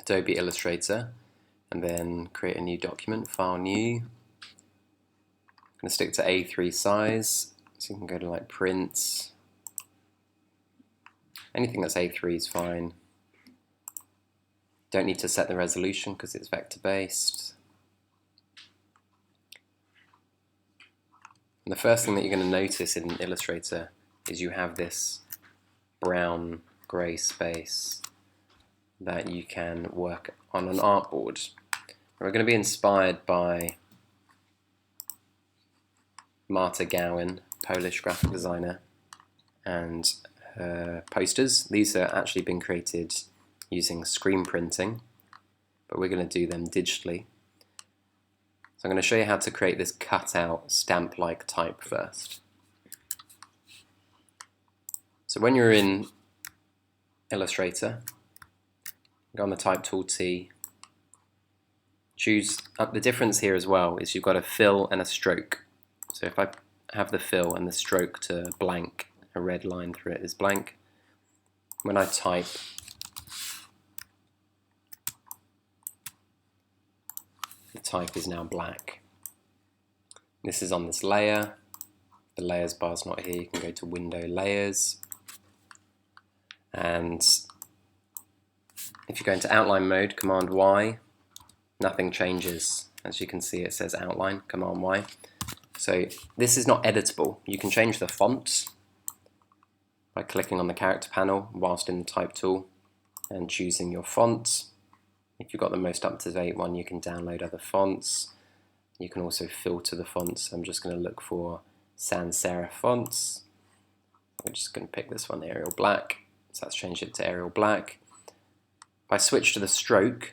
Adobe Illustrator, and then create a new document, File New. I'm going to stick to A3 size, so you can go to like Print. Anything that's A3 is fine. Don't need to set the resolution because it's vector based. And the first thing that you're going to notice in Illustrator is you have this brown grey space that you can work on an artboard. We're going to be inspired by Marta Gowen, Polish graphic designer, and her posters. These are actually been created using screen printing, but we're going to do them digitally. So I'm going to show you how to create this cutout stamp-like type first. So when you're in Illustrator, go on the Type tool T, choose up. The difference here as well is you've got a fill and a stroke. So if I have the fill and the stroke to blank, a red line through it is blank. When I type, the type is now black. This is on this layer. The layers bar is not here. You can go to Window Layers, and if you go into outline mode, Command Y, nothing changes. As you can see, it says outline, Command Y. So this is not editable. You can change the font by clicking on the character panel whilst in the Type tool and choosing your font. If you've got the most up-to-date one, you can download other fonts. You can also filter the fonts. I'm just going to look for sans serif fonts. I'm just going to pick this one, Arial Black. So that's changed it to Arial Black. If I switch to the stroke,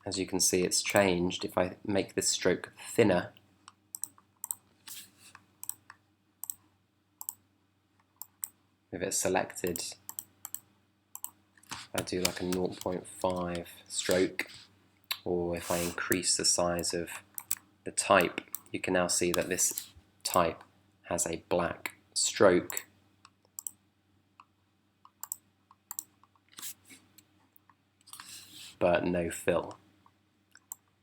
as you can see, it's changed. If I make this stroke thinner, if it's selected, I do like a 0.5 stroke, or if I increase the size of the type, you can now see that this type has a black stroke. But no fill.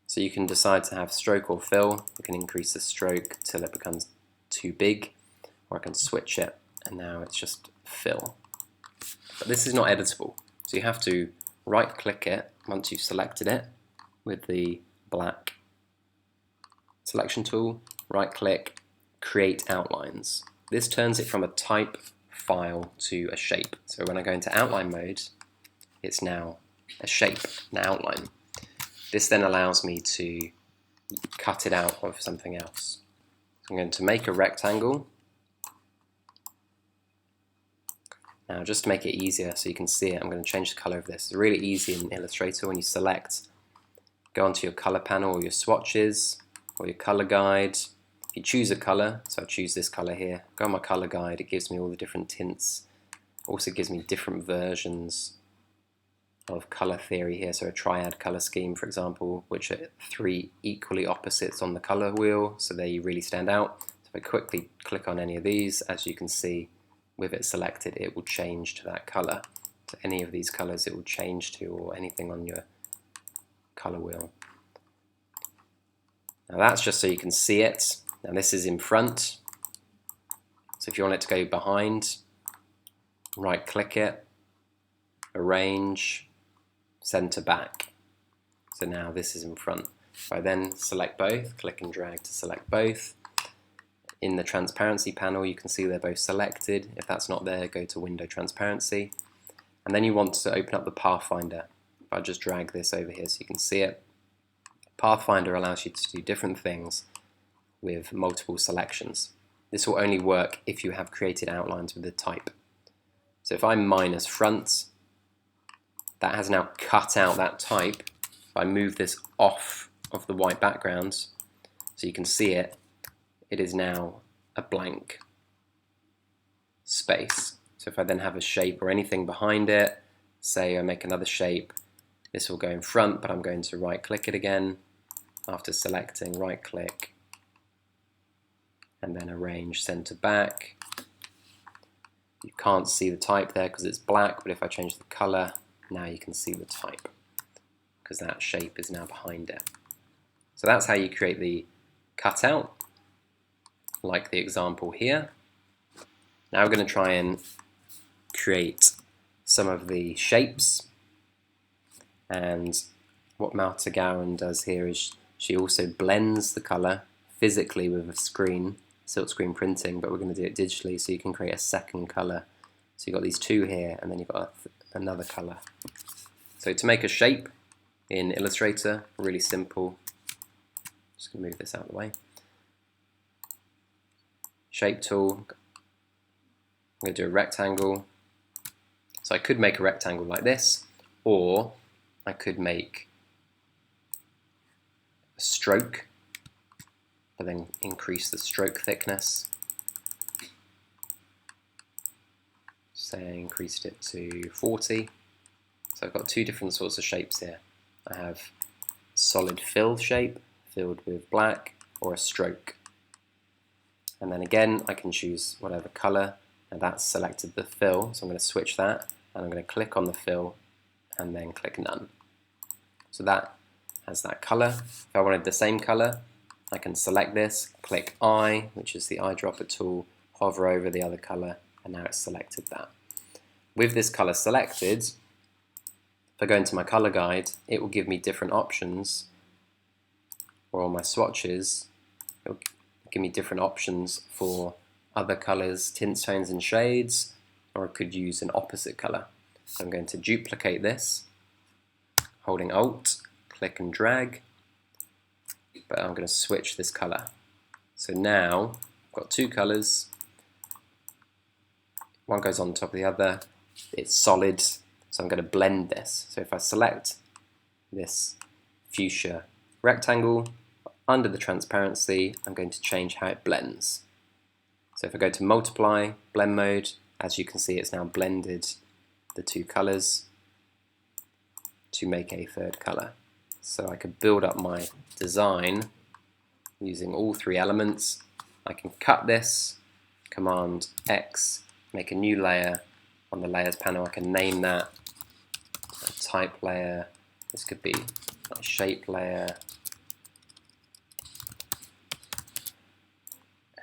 So you can decide to have stroke or fill. You can increase the stroke till it becomes too big, or I can switch it and now it's just fill. But this is not editable. So you have to right click it once you've selected it with the black selection tool, right click, create outlines. This turns it from a type file to a shape. So when I go into outline mode, it's now a shape, an outline. This then allows me to cut it out of something else. So I'm going to make a rectangle. Now, just to make it easier so you can see it, I'm going to change the color of this. It's really easy in Illustrator. When you select, go onto your color panel or your swatches or your color guide. If you choose a color, so I choose this color here, go on my color guide, it gives me all the different tints. Also gives me different versions of color theory here, so a triad color scheme, for example, which are 3 equally opposites on the color wheel, so they really stand out. So if I quickly click on any of these, as you can see, with it selected, it will change to that color. So any of these colors it will change to, or anything on your color wheel. Now that's just so you can see it. Now this is in front. So if you want it to go behind, right click it, arrange, center back. So now this is in front. If I then select both, click and drag to select both. In the transparency panel, you can see they're both selected. If that's not there, go to Window Transparency. And then you want to open up the Pathfinder. If I just drag this over here so you can see it. Pathfinder allows you to do different things with multiple selections. This will only work if you have created outlines with the type. So if I minus front, that has now cut out that type. If I move this off of the white background so you can see it, it is now a blank space. So if I then have a shape or anything behind it, say I make another shape, this will go in front, but I'm going to right click it again. After selecting, right click, and then arrange center back. You can't see the type there because it's black, but if I change the color, Now you can see the type, because that shape is now behind it. So that's how you create the cutout, like the example here. Now we're going to try and create some of the shapes. And what Maltagaran does here is she also blends the color physically with a screen, silkscreen printing, but we're going to do it digitally so you can create a second color. So you've got these two here, and then you've got another color. So to make a shape in Illustrator, really simple. Just going to move this out of the way. Shape tool. I'm going to do a rectangle. So I could make a rectangle like this, or I could make a stroke, but then increase the stroke thickness. Say increased it to 40. So I've got two different sorts of shapes here. I have solid fill shape, filled with black, or a stroke. And then again, I can choose whatever color, and that's selected the fill, so I'm going to switch that, and I'm going to click on the fill, and then click none. So that has that color. If I wanted the same color, I can select this, click I, which is the eyedropper tool, hover over the other color, and now it's selected that. With this color selected, if I go into my color guide, it will give me different options, or on my swatches, it will give me different options for other colors, tints, tones, and shades, or I could use an opposite color. So I'm going to duplicate this, holding Alt, click and drag, but I'm going to switch this color. So now I've got two colors, one goes on top of the other, it's solid, so I'm going to blend this. So if I select this fuchsia rectangle, under the transparency, I'm going to change how it blends. So if I go to multiply, blend mode, as you can see it's now blended the two colors to make a third color. So I could build up my design using all three elements. I can cut this, Command X, make a new layer. On the layers panel I can name that a type layer, this could be a shape layer,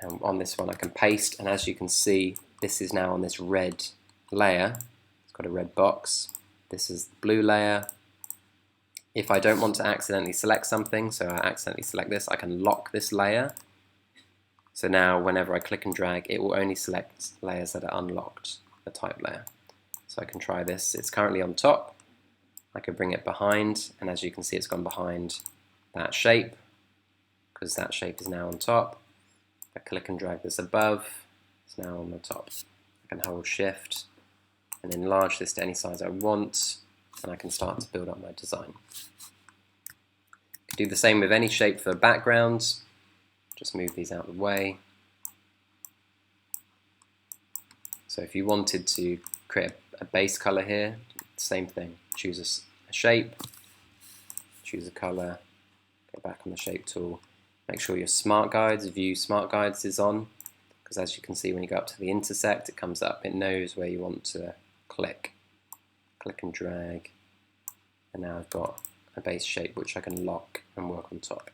and on this one I can paste, and as you can see this is now on this red layer, it's got a red box, this is the blue layer. If I don't want to accidentally select something, so I accidentally select this, I can lock this layer. So now whenever I click and drag, it will only select layers that are unlocked, the type layer. So I can try this. It's currently on top. I could bring it behind, and as you can see it's gone behind that shape, because that shape is now on top. If I click and drag this above, it's now on the top. I can hold Shift and enlarge this to any size I want, and I can start to build up my design. Do the same with any shape for backgrounds. Just move these out of the way. So if you wanted to create a base color here, same thing. Choose a shape, choose a color, go back on the shape tool. Make sure your Smart Guides, View Smart Guides is on, because as you can see when you go up to the intersect, it comes up, it knows where you want to click. Click and drag, and now I've got a base shape which I can lock and work on top.